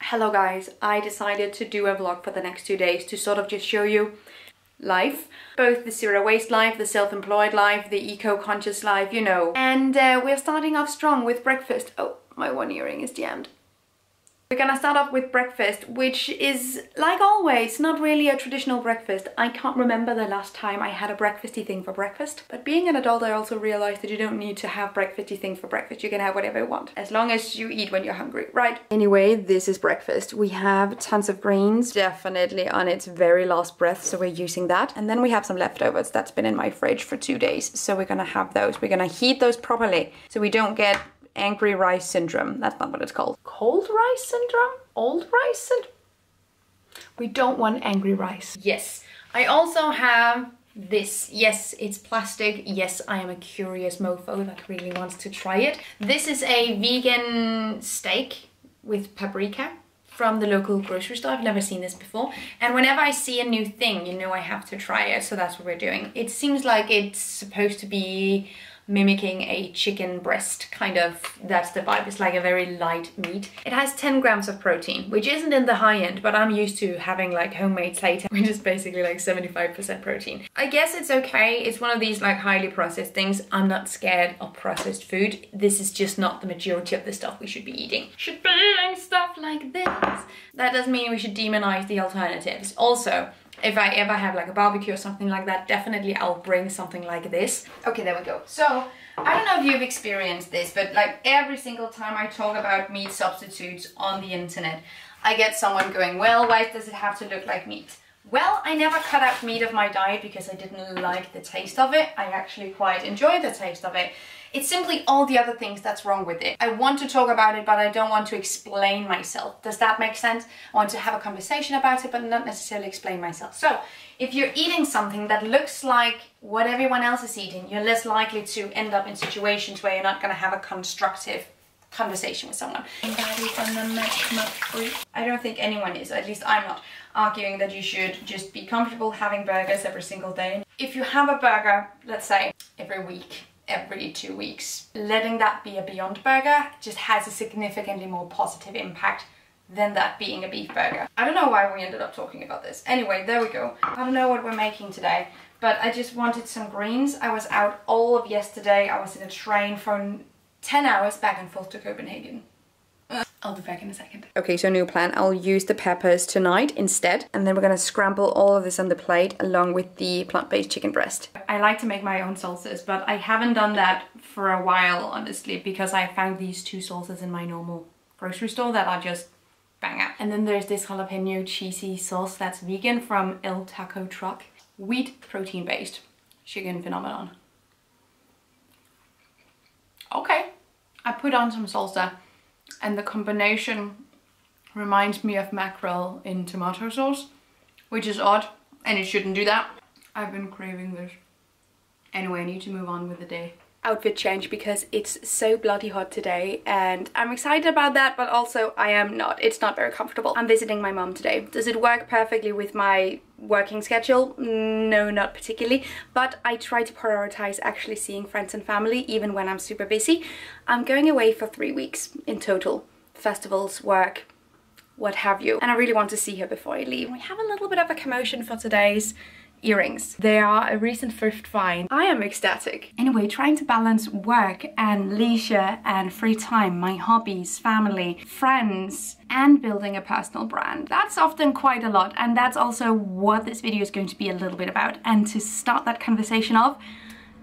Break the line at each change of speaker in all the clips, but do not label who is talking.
Hello guys, I decided to do a vlog for the next 2 days to sort of just show you life. Both the zero waste life, the self-employed life, the eco-conscious life, you know. And we're starting off strong with breakfast. Oh, my one earring is jammed. We're gonna start off with breakfast, which is, like always, not really a traditional breakfast. I can't remember the last time I had a breakfasty thing for breakfast. But being an adult, I also realized that you don't need to have breakfasty things for breakfast. You can have whatever you want, as long as you eat when you're hungry, right? Anyway, this is breakfast. We have tons of greens, definitely on its very last breath, so we're using that. And then we have some leftovers that's been in my fridge for 2 days, so we're gonna have those. We're gonna heat those properly, so we don't get angry rice syndrome. That's not what it's called. Cold rice syndrome? Old rice syndrome? We don't want angry rice. Yes. I also have this. Yes, it's plastic. Yes, I am a curious mofo that really wants to try it. This is a vegan steak with paprika from the local grocery store. I've never seen this before. And whenever I see a new thing, you know I have to try it. So that's what we're doing. It seems like it's supposed to be mimicking a chicken breast, kind of. That's the vibe. It's like a very light meat. It has 10 grams of protein, which isn't in the high end, but I'm used to having like homemade seitan, which is basically like 75% protein. I guess it's okay. It's one of these like highly processed things. I'm not scared of processed food. This is just not the majority of the stuff we should be eating. Should be eating stuff like this. That doesn't mean we should demonize the alternatives. Also, if I ever have like a barbecue or something like that, definitely I'll bring something like this. Okay, there we go. So, I don't know if you've experienced this, but like every single time I talk about meat substitutes on the internet, I get someone going, well, why does it have to look like meat? Well, I never cut out meat of my diet because I didn't like the taste of it. I actually quite enjoy the taste of it. It's simply all the other things that's wrong with it. I want to talk about it, but I don't want to explain myself. Does that make sense? I want to have a conversation about it, but not necessarily explain myself. So, if you're eating something that looks like what everyone else is eating, you're less likely to end up in situations where you're not going to have a constructive conversation with someone. I don't think anyone is, at least I'm not, arguing that you should just be comfortable having burgers every single day. If you have a burger, let's say, every week, every 2 weeks, letting that be a Beyond Burger just has a significantly more positive impact than that being a beef burger. I don't know why we ended up talking about this. Anyway, there we go. I don't know what we're making today, but I just wanted some greens. I was out all of yesterday. I was in a train for 10 hours back and forth to Copenhagen. I'll be back in a second. Okay, so new plan. I'll use the peppers tonight instead, and then we're gonna scramble all of this on the plate along with the plant-based chicken breast. I like to make my own salsas, but I haven't done that for a while, honestly, because I found these 2 salsas in my normal grocery store that are just banger. And then there's this jalapeno cheesy sauce that's vegan from El Taco Truck. Wheat protein-based. Chicken phenomenon. Okay. I put on some salsa, and the combination reminds me of mackerel in tomato sauce, which is odd, and it shouldn't do that. I've been craving this. Anyway, I need to move on with the day. Outfit change because it's so bloody hot today, and I'm excited about that, but also I am not. It's not very comfortable. I'm visiting my mom today. Does it work perfectly with my working schedule? No, not particularly, but I try to prioritize actually seeing friends and family even when I'm super busy. I'm going away for 3 weeks in total. Festivals, work, what have you. And I really want to see her before I leave. We have a little bit of a commotion for today's earrings. They are a recent thrift find. I am ecstatic. Anyway, trying to balance work and leisure and free time, my hobbies, family, friends, and building a personal brand. That's often quite a lot, and that's also what this video is going to be a little bit about. And to start that conversation off,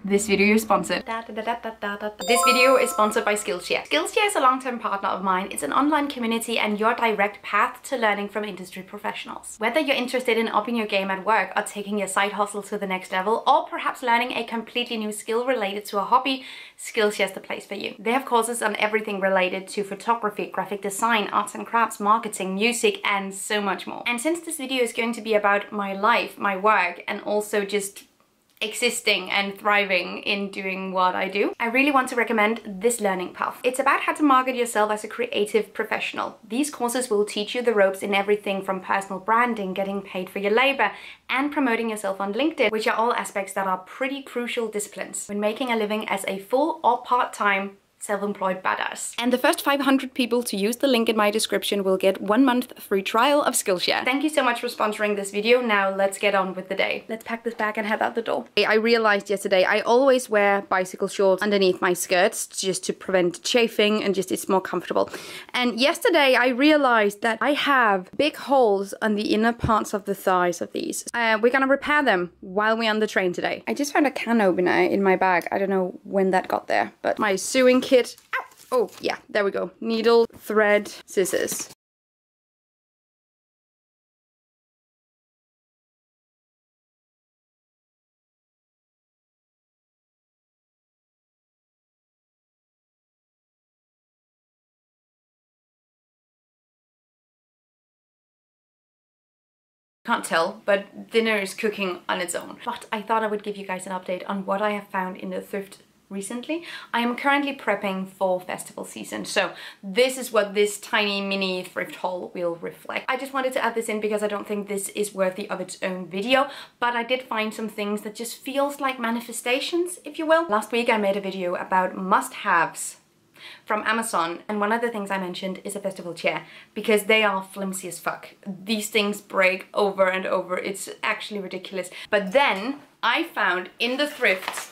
this video is sponsored. This video is sponsored by Skillshare. Skillshare is a long-term partner of mine. It's an online community and your direct path to learning from industry professionals. Whether you're interested in upping your game at work or taking your side hustle to the next level, or perhaps learning a completely new skill related to a hobby, Skillshare is the place for you. They have courses on everything related to photography, graphic design, arts and crafts, marketing, music, and so much more. And since this video is going to be about my life, my work, and also just existing and thriving in doing what I do, I really want to recommend this learning path. It's about how to market yourself as a creative professional. These courses will teach you the ropes in everything from personal branding, getting paid for your labor, and promoting yourself on LinkedIn, which are all aspects that are pretty crucial disciplines when making a living as a full or part-time self-employed badass. And the first 500 people to use the link in my description will get 1 month free trial of Skillshare. Thank you so much for sponsoring this video. Now let's get on with the day. Let's pack this bag and head out the door. I realized yesterday I always wear bicycle shorts underneath my skirts just to prevent chafing and just it's more comfortable. And yesterday I realized that I have big holes on the inner parts of the thighs of these. We're gonna repair them while we're on the train today. I just found a can opener in my bag. I don't know when that got there, but my sewing kit. Ow! Oh, yeah, there we go. Needle, thread, scissors. Can't tell, but dinner is cooking on its own. But I thought I would give you guys an update on what I have found in the thrift recently. I am currently prepping for festival season, so this is what this tiny mini thrift haul will reflect. I just wanted to add this in because I don't think this is worthy of its own video, but I did find some things that just feels like manifestations, if you will. Last week I made a video about must-haves from Amazon, and one of the things I mentioned is a festival chair because they are flimsy as fuck. These things break over and over. It's actually ridiculous. But then I found in the thrifts,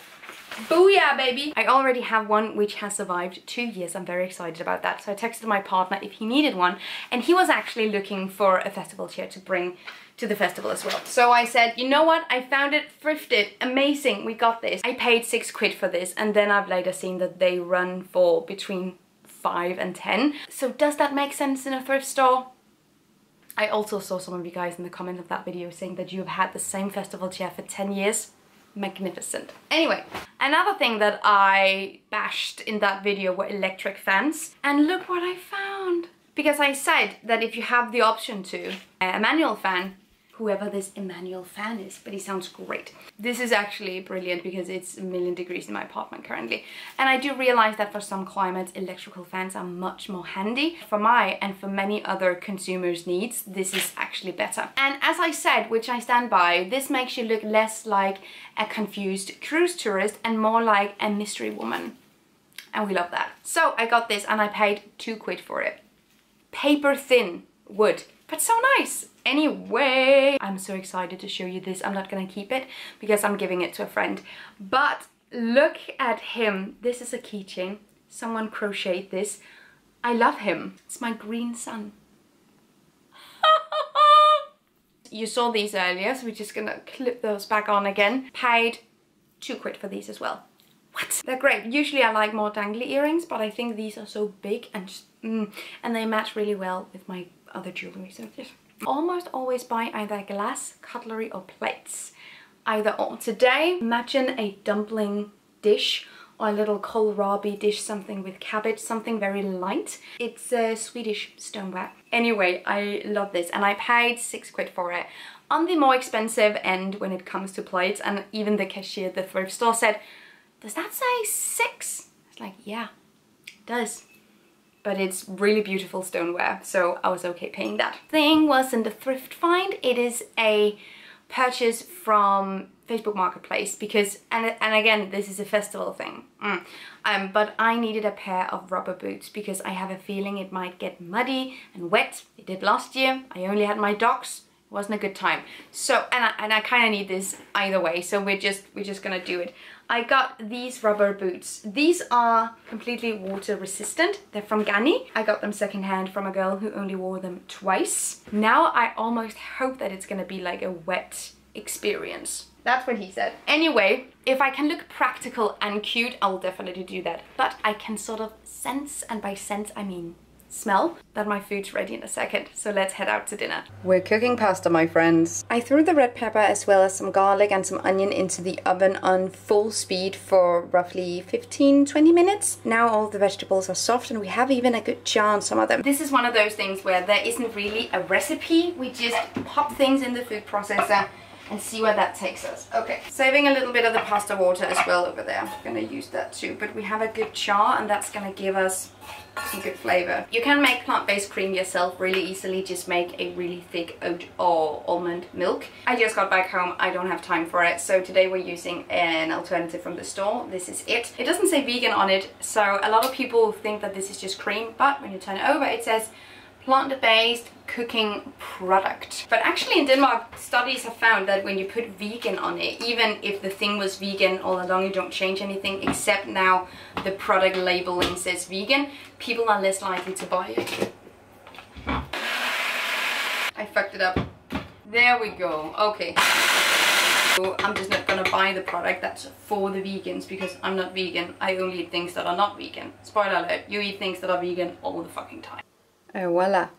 booyah baby! I already have one which has survived 2 years. I'm very excited about that. So I texted my partner if he needed one, and he was actually looking for a festival chair to bring to the festival as well. So I said, you know what? I found it thrifted. Amazing, we got this. I paid 6 quid for this, and then I've later seen that they run for between 5 and 10. So does that make sense in a thrift store? I also saw some of you guys in the comments of that video saying that you have had the same festival chair for 10 years. Magnificent. Anyway, another thing that I bashed in that video were electric fans. And look what I found. Because I said that if you have the option to a manual fan, whoever this Emmanuel fan is, but he sounds great. This is actually brilliant because it's 1,000,000 degrees in my apartment currently. And I do realize that for some climates, electrical fans are much more handy. For my and for many other consumers' needs, this is actually better. And as I said, which I stand by, this makes you look less like a confused cruise tourist and more like a mystery woman. And we love that. So I got this and I paid 2 quid for it. Paper thin wood, but so nice. Anyway, I'm so excited to show you this. I'm not gonna keep it because I'm giving it to a friend. But look at him. This is a keychain. Someone crocheted this. I love him. It's my green sun. You saw these earlier, so we're just gonna clip those back on again. Paid 2 quid for these as well. What? They're great. Usually I like more dangly earrings, but I think these are so big and just, and they match really well with my other jewelry. So just almost always buy either glass, cutlery or plates. Either or. Today, imagine a dumpling dish or a little kohlrabi dish, something with cabbage, something very light. It's a Swedish stoneware. Anyway, I love this and I paid 6 quid for it. On the more expensive end when it comes to plates, and even the cashier at the thrift store said, does that say 6? It's like, yeah, it does. But it's really beautiful stoneware, so I was okay paying that. Thing wasn't a thrift find, it is a purchase from Facebook Marketplace because, and again, this is a festival thing. But I needed a pair of rubber boots because I have a feeling it might get muddy and wet. It did last year. I only had my dogs. It wasn't a good time. So, and I kind of need this either way, so we're just gonna do it. I got these rubber boots. These are completely water resistant. They're from Ganni. I got them secondhand from a girl who only wore them twice. Now I almost hope that it's gonna be like a wet experience. That's what he said. Anyway, if I can look practical and cute, I'll definitely do that. But I can sort of sense, and by sense I mean smell, that my food's ready in a second. So let's head out to dinner. We're cooking pasta, my friends. I threw the red pepper as well as some garlic and some onion into the oven on full speed for roughly 15-20 minutes. Now all the vegetables are soft and we have even a good char on some of them. This is one of those things where there isn't really a recipe. We just pop things in the food processor and see where that takes us. Okay, saving a little bit of the pasta water as well over there. I'm gonna use that too, but we have a good char and that's gonna give us some good flavor. You can make plant-based cream yourself really easily. Just make a really thick oat or almond milk. I just got back home, I don't have time for it, so today we're using an alternative from the store. This is it. It doesn't say vegan on it, so a lot of people think that this is just cream, but when you turn it over it says plant-based cooking product. But actually in Denmark, studies have found that when you put vegan on it, even if the thing was vegan all along, you don't change anything, except now the product labeling says vegan, people are less likely to buy it. I fucked it up. There we go. Okay. So I'm just not gonna buy the product that's for the vegans because I'm not vegan. I only eat things that are not vegan. Spoiler alert, you eat things that are vegan all the fucking time. Oh, voila.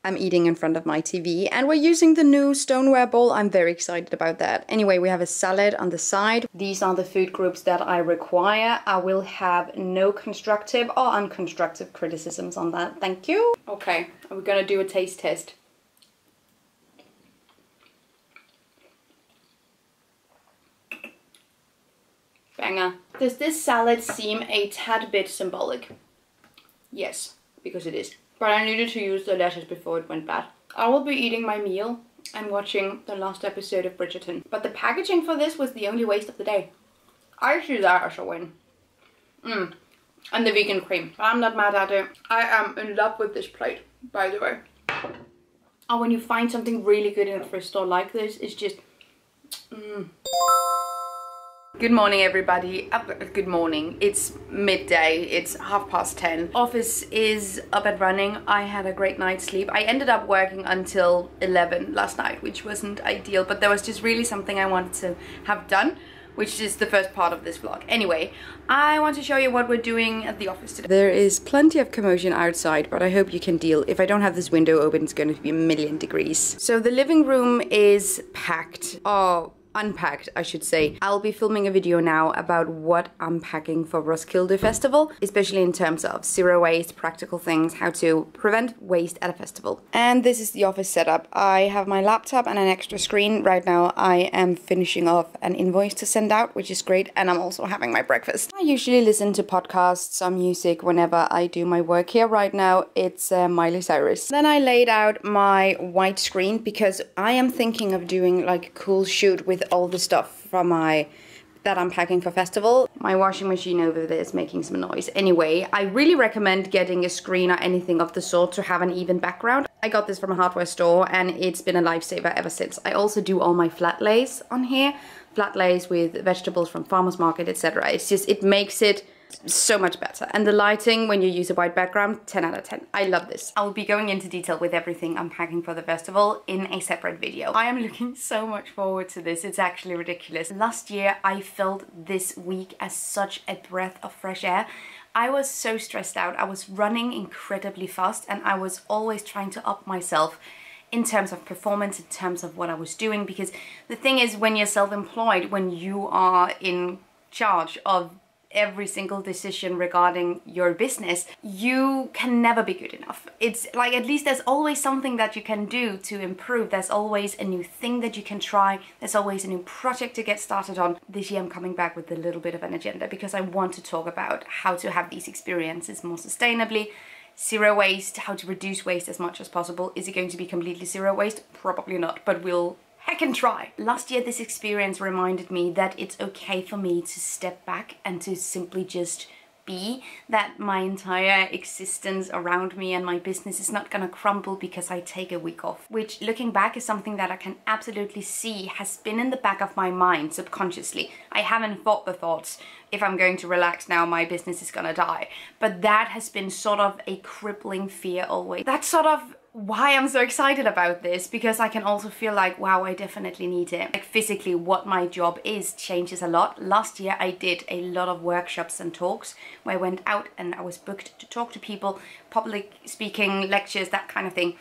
I'm eating in front of my TV and we're using the new stoneware bowl. I'm very excited about that. Anyway, we have a salad on the side. These are the food groups that I require. I will have no constructive or unconstructive criticisms on that. Thank you. Okay, we're gonna do a taste test. Banger. Does this salad seem a tad bit symbolic? Yes, because it is. But I needed to use the lettuce before it went bad. I will be eating my meal and watching the last episode of Bridgerton. But the packaging for this was the only waste of the day. I see that as a win. And the vegan cream. But I'm not mad at it. I am in love with this plate, by the way. And when you find something really good in a thrift store like this, it's just... Good morning everybody. Good morning. It's midday. It's 10:30. Office is up and running. I had a great night's sleep. I ended up working until 11 last night, which wasn't ideal, but there was just really something I wanted to have done, which is the first part of this vlog. Anyway, I want to show you what we're doing at the office today. There is plenty of commotion outside, but I hope you can deal. If I don't have this window open, it's going to be a million degrees. So the living room is packed. Oh, unpacked, I should say. I'll be filming a video now about what I'm packing for Roskilde Festival, especially in terms of zero waste, practical things, how to prevent waste at a festival. And this is the office setup. I have my laptop and an extra screen. Right now I am finishing off an invoice to send out, which is great, and I'm also having my breakfast. I usually listen to podcasts or music whenever I do my work here. Right now it's Miley Cyrus. Then I laid out my white screen because I am thinking of doing like a cool shoot with all the stuff from that I'm packing for festival. My washing machine over there is making some noise. Anyway, I really recommend getting a screen or anything of the sort to have an even background. I got this from a hardware store and it's been a lifesaver ever since. I also do all my flat lays on here. Flat lays with vegetables from farmer's market, etc. It's just, it makes it so much better. And the lighting, when you use a white background, 10 out of 10. I love this. I will be going into detail with everything I'm packing for the festival in a separate video. I am looking so much forward to this. It's actually ridiculous. Last year, I felt this week as such a breath of fresh air. I was so stressed out. I was running incredibly fast and I was always trying to up myself in terms of performance, in terms of what I was doing, because the thing is, when you're self-employed, when you are in charge of every single decision regarding your business, you can never be good enough. It's like, at least there's always something that you can do to improve. There's always a new thing that you can try. There's always a new project to get started on. This year I'm coming back with a little bit of an agenda because I want to talk about how to have these experiences more sustainably, zero waste, how to reduce waste as much as possible. Is it going to be completely zero waste? Probably not, but we'll heck and try. Last year this experience reminded me that it's okay for me to step back and to simply just be, that my entire existence around me and my business is not gonna crumble because I take a week off. Which, looking back, is something that I can absolutely see has been in the back of my mind subconsciously. I haven't thought the thoughts, if I'm going to relax now, my business is gonna die. But that has been sort of a crippling fear always. That's sort of why I'm so excited about this, because I can also feel like, wow, I definitely need it. Like, physically, what my job is changes a lot. Last year I did a lot of workshops and talks where I went out and I was booked to talk to people, public speaking, lectures, that kind of thing.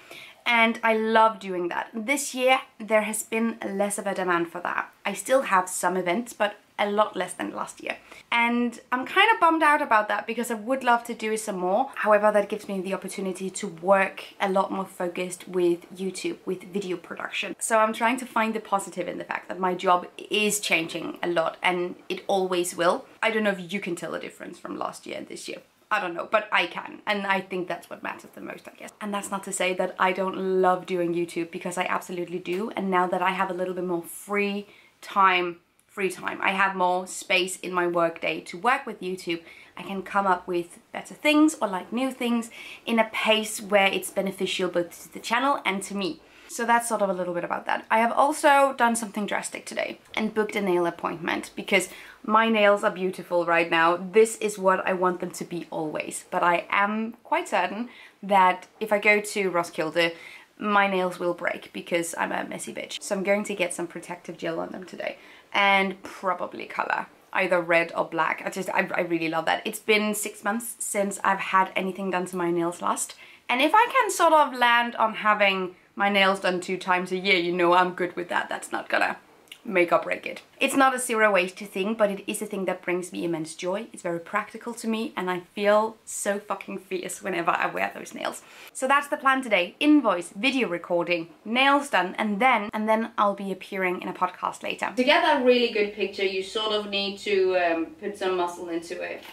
And I love doing that. This year there has been less of a demand for that. I still have some events, but a lot less than last year. And I'm kind of bummed out about that because I would love to do some more. However, that gives me the opportunity to work a lot more focused with YouTube, with video production. So I'm trying to find the positive in the fact that my job is changing a lot, and it always will. I don't know if you can tell the difference from last year and this year. I don't know, but I can, and I think that's what matters the most, I guess. And that's not to say that I don't love doing YouTube, because I absolutely do. And now that I have a little bit more free time, I have more space in my workday to work with YouTube, I can come up with better things or like new things in a pace where it's beneficial both to the channel and to me. So that's sort of a little bit about that. I have also done something drastic today and booked a nail appointment because my nails are beautiful right now. This is what I want them to be always. But I am quite certain that if I go to Roskilde, my nails will break because I'm a messy bitch. So I'm going to get some protective gel on them today and probably color. Either red or black. I really love that. It's been 6 months since I've had anything done to my nails last. And if I can sort of land on having my nails done 2 times a year, you know I'm good with that. That's not gonna make or break it. It's not a zero waste thing, but it is a thing that brings me immense joy. It's very practical to me, and I feel so fucking fierce whenever I wear those nails. So that's the plan today. Invoice, video recording, nails done, and then I'll be appearing in a podcast later. To get that really good picture, you sort of need to put some muscle into it.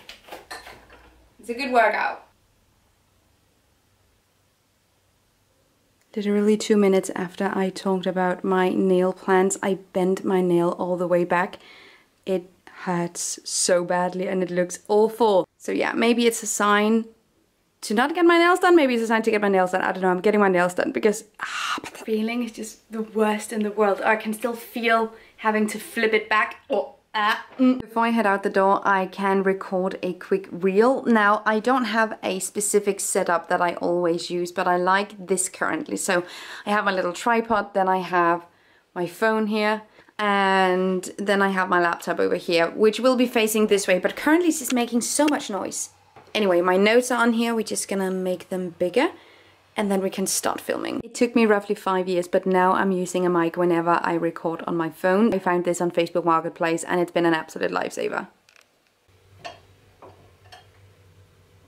It's a good workout. Literally 2 minutes after I talked about my nail plans, I bent my nail all the way back. It hurts so badly and it looks awful. So yeah, maybe it's a sign to not get my nails done. Maybe it's a sign to get my nails done. I don't know, I'm getting my nails done because but the feeling is just the worst in the world. I can still feel having to flip it back. Before I head out the door, I can record a quick reel. Now, I don't have a specific setup that I always use, but I like this currently. So I have my little tripod, then I have my phone here, and then I have my laptop over here, which will be facing this way, but currently it's just making so much noise. Anyway, my notes are on here. We're just gonna make them bigger, and then we can start filming. It took me roughly 5 years, but now I'm using a mic whenever I record on my phone. I found this on Facebook Marketplace and it's been an absolute lifesaver.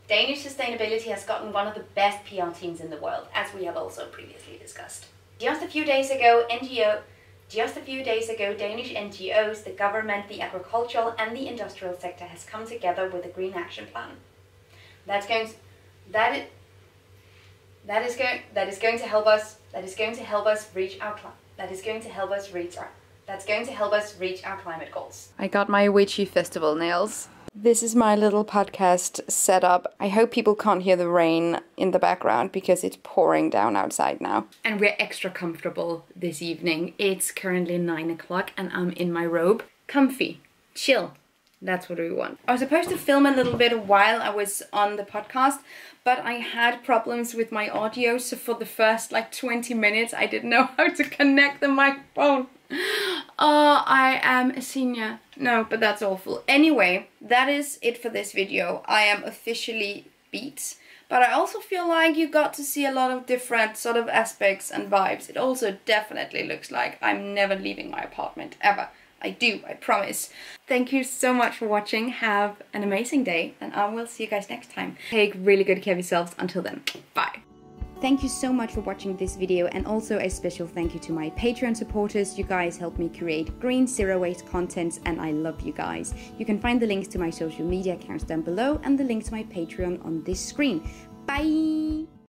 Danish sustainability has gotten one of the best PR teams in the world, as we have also previously discussed. Just a few days ago, Danish NGOs, the government, the agricultural and the industrial sector has come together with a green action plan. That is going to help us reach our climate goals. I got my witchy festival nails. This is my little podcast setup. I hope people can't hear the rain in the background because it's pouring down outside now. And we're extra comfortable this evening. It's currently 9 o'clock and I'm in my robe. Comfy, chill. That's what we want. I was supposed to film a little bit while I was on the podcast, but I had problems with my audio, so for the first like 20 minutes I didn't know how to connect the microphone. Oh, I am a senior. No, but that's awful. Anyway, that is it for this video. I am officially beat, but I also feel like you got to see a lot of different sort of aspects and vibes. It also definitely looks like I'm never leaving my apartment, ever. I do, I promise. Thank you so much for watching. Have an amazing day, and I will see you guys next time. Take really good care of yourselves. Until then, bye. Thank you so much for watching this video, and also a special thank you to my Patreon supporters. You guys help me create green zero waste content, and I love you guys. You can find the links to my social media accounts down below and the link to my Patreon on this screen. Bye!